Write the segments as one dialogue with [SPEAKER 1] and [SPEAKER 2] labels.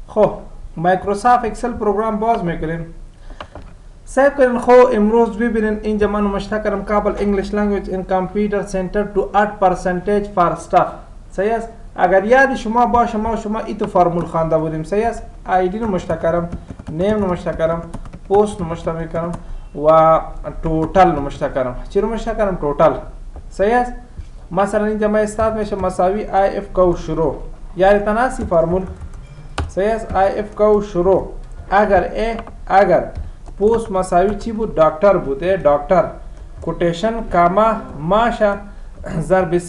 [SPEAKER 1] خب مایکروسافت اکسل پروگرام باز میکنیم. سعی کنین خو امروز ببینین اینجا من نوشته کردم کابل انگلیش لنگویج این کامپیوتر سنتر تو 8% فار استاف. صحیح است؟ اگر یاد شما باشه ما شما ایتو فرمول خوانده بودیم. صحیح است؟ آیدی نوشته کردم، نیم نوشته کردم، پست نوشته میکنم و توتال نوشته کردم. چی نوشته کردم؟ توتال. صحیح است؟ مثلا اینجا ما استارت میشه مساوی آی اف کو شروع. یعنی تناسی فرمول. صحیح است؟ آی اف کو شروع. اگر پوست مساوی چی بود؟ دکتر بود. دکتر کوتیشن کاما ماشا ضرب 30%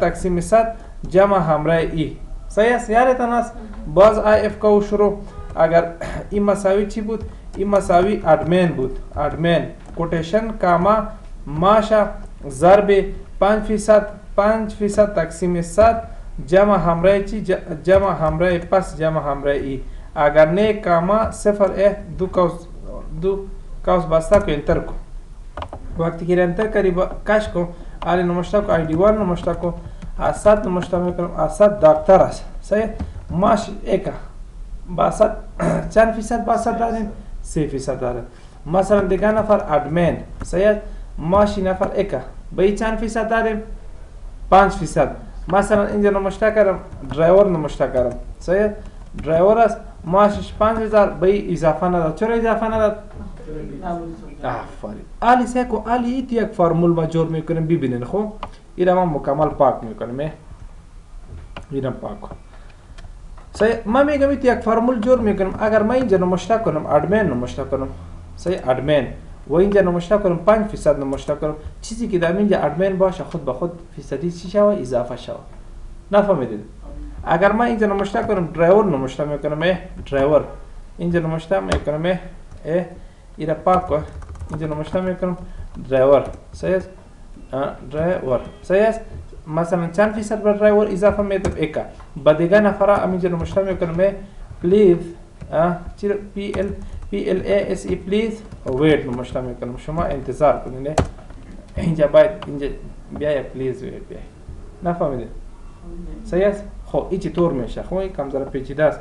[SPEAKER 1] تقسیم 100 جمع همراه ای. صحیح است؟ یعنی تناس باز آی اف کو شروع. اگر این مساوی چی بود؟ این مساوی ادمین بود. ادمین کوتیشن کاما ماشا ضرب 5% تقسیم 100 جمع همراه چی؟ جمع همراه پس جمع همراه ای. اگر نه کاما صفر دو قوس بسته کو انتر کو. وقتی که انتر کری کش کو آلی نمشته کو آیدی وان نمشته کو اسد نمشته میکنم. اسد دکتر است. صحیح؟ ماش ایکا باسد چند فیصد باسد داریم؟ 3% داریم. مثلا دیگه نفر ادمین. صحیح؟ ماشی نفر ایکا به چند فیصد داریم؟ 5%. مثلا اینجا نمشته کردم درایور نمشته کردم. صحیح؟ درایور است ماشش 5000 به اضافه نداد. چرا اضافه نداد؟ آفرین. آلی سیکو آلی ایت یک فرمول ما جور میکنیم ببینین. خب اینا ما مکمل پاک میکنیم. اینا پاک. صحیح؟ ما میگم ایت یک فرمول جور میکنیم. اگر ما اینجا نمشته کنم ادمین نمشته کنم. صحیح؟ ادمین و اینجا نمشته کنم 5% نمشته کنم. چیزی که در اینجا ادمین باشه خود به خود فیصدی چی شوه؟ اضافه شوه. نفهمیدید؟ اگر ما اینجا نمشته کنم درایور نمشته میکنم. درایور اینجا نمشته میکنم. اینا پاک کن. اینجا نمشته میکنم درایور. صحیح است؟ درایور. صحیح است؟ مثلا چند فیصد بر درایور اضافه میدم؟ ایکا. با دیگه نفره اینجا نمشته میکنم پلیز PLASE پلیز ویت نمشته میکنم. شما انتظار کنین. اینجا باید اینجا بیای پلیز ویت بیای. نفهمیدید؟ صحیح است؟ خب این چطور میشه؟ خب این کم ذره پیچیده است.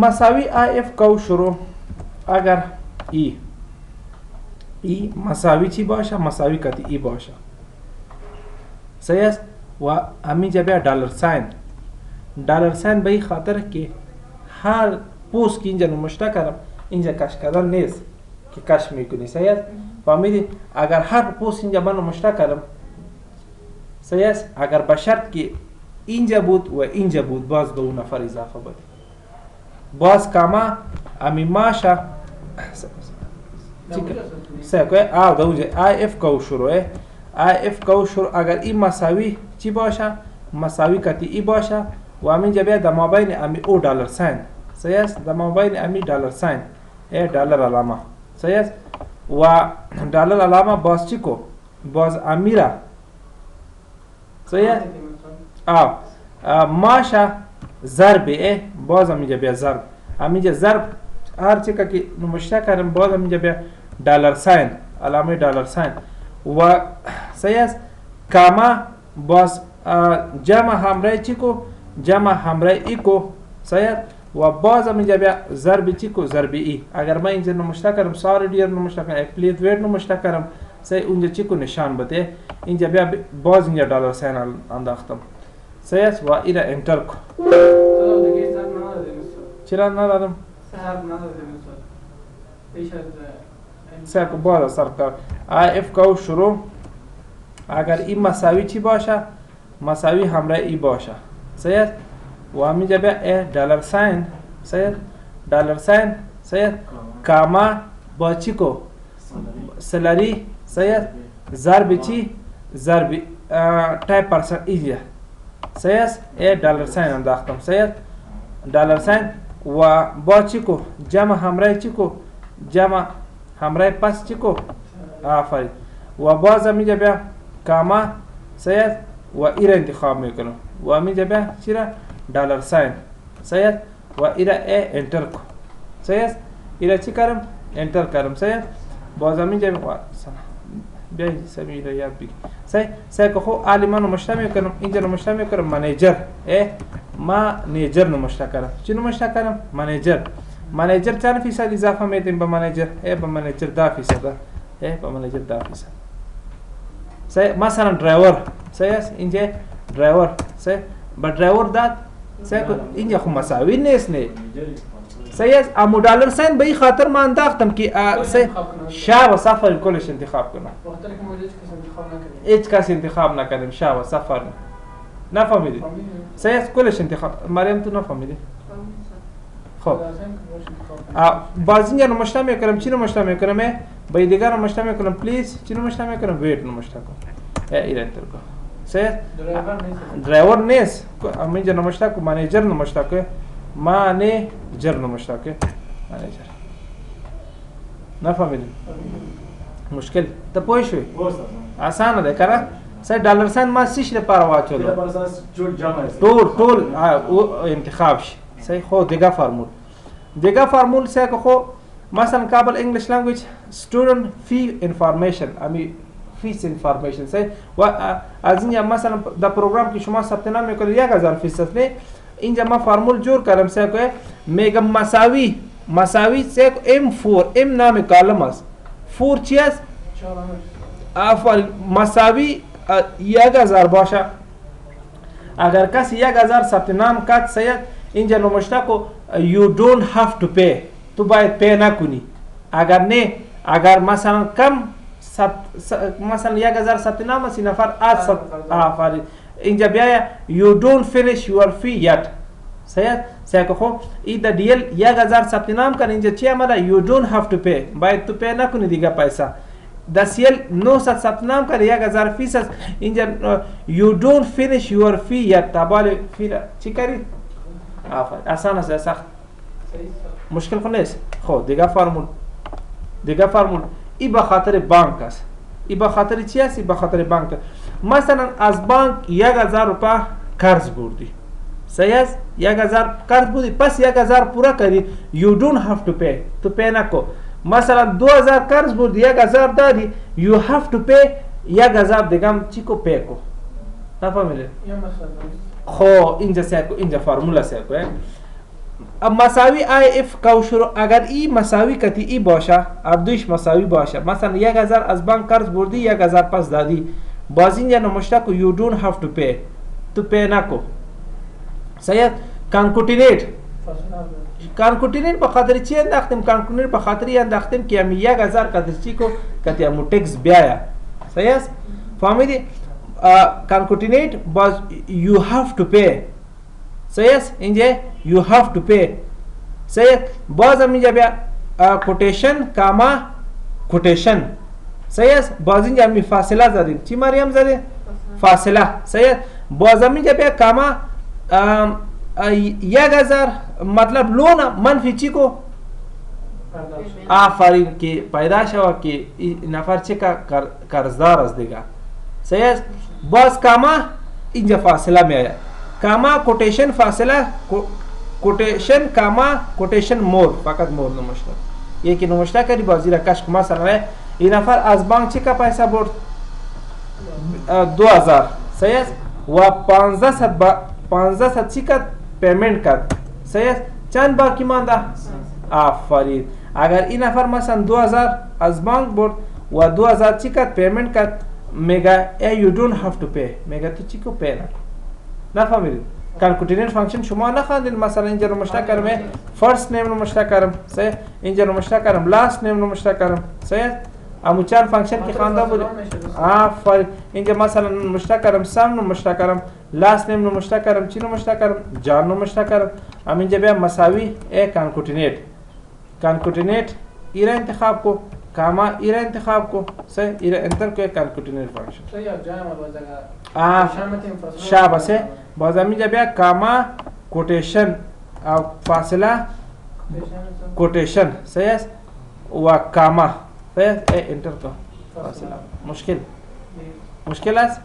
[SPEAKER 1] مساوی آی اف کو شروع. اگر ای مساوی چی باشه؟ مساوی کتی ای باشه. صحیح است؟ و همینجا بیا دلار ساین. دلار ساین به این خاطر که هر پوست که اینجا نمشته کردم اینجا کش کردن نیست که کش میکنی. صحیح است؟ فهمیدی؟ اگر هر پوست اینجا من نمشته کردم صحیح است؟ اگر به شرط که اینجا بود و اینجا بود باز به اون نفر اضافه بود. باز کاما امی ماشا سکوی آی اف کو شروع. آی اف کو شروع اگر این مساوی چی باشه؟ مساوی کتی ای باشه و همینجا بیا در مابین امی او دلار ساین. صحیح است؟ در مابین امی دلار ساین دلار علامه. صحیح است؟ و دلار علامه باز چی کو؟ باز امیره. صحیح است؟ ماشا ضرب باز همینجا بیا ضرب. همینجا ضرب هر چی که نمشته کردم باز همینجا بیا دلار ساین علامه دلار ساین. و صحیح است؟ کاما باز جمع همراه چی کو؟ جمع همراه ای کو. صحیح است؟ و باز همینجا بیا ضرب چی کو؟ ضرب ای. اگر من اینجا نمشته کردم ساری دیر نمشته کردم پلیز ویت نمشته کردم صحیح اونجا چی کو نشان بده. اینجا بیا باز اینجا دلار ساین انداختم. صحیح است؟ و اینا انتر کو. چرا ندادم؟ سر کو باز سرکار آی اف کو شروع. اگر این مساوی چی باشه؟ مساوی همراه ای باشه. صحیح است؟ و همینجا بیا دلار ساین. صحیح؟ دلار ساین. صحیح؟ کاما با چی کو؟ سلاری. صحیح؟ ضرب چی؟ ضرب تایپ پرسنت ایجا. صحیح است؟ دلار ساین انداختم. صحیح است؟ دلار ساین و با چی کو؟ جمع همراه چی کو؟ جمع همراه پس چی کو؟ آفرین. و باز همینجا بیا کاما. صحیح است؟ و ایره انتخاب میکنم و همینجا بیا چی را؟ دلار ساین. صحیح است؟ و ایره انتر کو. صحیح است؟ ایره چی کردم؟ انتر کردم. صحیح است؟ باز همینجا بیا سمی را یاد بگی. صحیح که خب آلی من نمشته میکنم اینجا نمشته میکنم منیجر. منیجر نمشته کردم. چی نمشته کردم؟ منیجر چند فیصد اضافه میدیم به منیجر؟ به منیجر 10%. به منیجر 10%. صحیح. مثلا درایور صحیح است. اینجا درایور صحیح. با درایور داد صحیح. اینجا خو مساوی نیست نه. صحیح است. اما دلار ساین به این خاطر من انداختم که صحیح شاب و سفر کلش انتخاب کنم. هیچ کس انتخاب نکردیم. شاب و سفر نفهمیدید؟ صحیح است. کلش انتخاب. مریم تو نفهمیدی؟ خب باز اینجا نمشته میکنم. چی نمشته میکنم؟ با دیگر نمشته میکنم پلیز. چی نمشته میکنم؟ ویت نمشته کنم. ایره انتر کو. صحیح. درایور نیست. اما اینجا نمشته کو منیجر نمشته کو. منیجر نمشته کو. منیجر. نفهمیدید؟ مشکل ته پوه شوي؟ آسانه ده کنه. صحیح. ډالر ساين ما سیش لپاره واچولو. ټول انتخاب شي. صحیح. خو دیگه فرمول صحیح که خو مثلا کابل انگلیش لنگویج student fee information امی فیس انفارمیشن صحیح. و از اینجا مثلا در پروگرام که شما ثبت نام میکنید 1000% نه. اینجا ما فرمول جور کردم صحیح که میگم مساوی صحیح M4 M نام کالم است. 4 چی است؟ مساوی 1000 باشه. اگر کسی 1000 ثبت نام کرد صحیح اینجا نمشته کو you don't have to pay. تو باید پی نکنی. اگر نه اگر مثلا کم مثلا 1000 ثبت نام است نفر 800 آفرین اینجا بیا you don't finish your fee yet. صحیح که خب این در دیل 1000 ثبت نام کن اینجا چی آمده you don't have to pay. باید تو پی نکنی دیگه پیسه. در سیل 900 ثبت نام کن 1000% اینجا you don't finish your fee yet. تابال فی چی کردی؟ آفرین. آسان است سخت. مشکل خو نیست. خب دیگه فرمول ای به خاطر بانک است. ای به خاطر چی است؟ ای به خاطر بانک. مثلا از بانک 1000 روپیه قرض بردی. صحیح است. 1000 قرض بردی پس 1000 پورا کردی you don't have to pay. تو پی نکو. مثلا 2000 قرض بردی 1000 دادی you have to pay 1000 دیگه چی کو پی کو. نفهمیدی؟ خو اینجا فرمولا سیکو مساوی آی اف کوشرو اگر ای مساوی کتی ای باشه اردوش مساوی باشه مثلا 1000 از بانک قرض بردی 1000 پس دادی باز اینجا نمشته کو you don't have to pay. تو پی نکو. صحیح. کانکوتینیت به خاطر چی انداختیم؟ کانکوتینیت به خاطر انداختیم که همی 1000 قدر چی کو کتی همو ټیکس بیایا. صحیح است. فهمیدی؟ کانکوتینیت باز you have to pay. صحیح است. اینجا you have to pay. صحیح. باز هم اینجا بیا کوتیشن کاما کوتیشن. صحیح است. باز اینجا همی فاصله زدیم. چی مریم زده؟ فاصله. صحیح. باز هم اینجا بیا کاما 1000 مطلب لون منفی چی کو آفرین که پیدا شوه که نفر چی که قرضدار است دیگه. صحیح است. باز کاما اینجا فاصله می آید. کاما کوتیشن فاصله کوتیشن کاما کوتیشن مور فقط مور نمشته. یکی نمشته کردی بازی را کش کما سر این نفر از بانک چی که پیسه برد 2000. صحیح است. و 1500 چی که پیمنت کرد. صحیح است. چند باقی مانده؟ آفرین. اگر این نفر مثلا 2000 از بانک برد و 2000 چی کرد پیمنت کرد میگه you don't have to pay. میگه تو چی کو پی نکن. نفهمیدید؟ کانکوتینیت فانکشن شما نخواندید. مثلا اینجا رو مشترک کردم فرست نیم رو مشترک کردم. صحیح. اینجا رو مشترک کردم لاست نیم رو مشترک کردم. صحیح. اما چند فانکشن که خوانده بود آفرین. اینجا مثلا مشترک کردم سم رو مشترک کردم لاست نیم رو مشترک کردم چی رو مشترک کردم جان رو مشترک کردم. ام اینجا بیا مساوی کانکوتینیت ایره انتخاب کو کاما ایره انتخاب کو. صحیح. ایره انتر کو کانکوتینیت فانکشن.
[SPEAKER 2] صحیح. جامع بازگاه
[SPEAKER 1] شابه. باز هم اینجا بیا کاما کوتیشن فاصله کوتیشن. صحیح است. و کاما صحیح. انتر کو فاصله. مشکل است.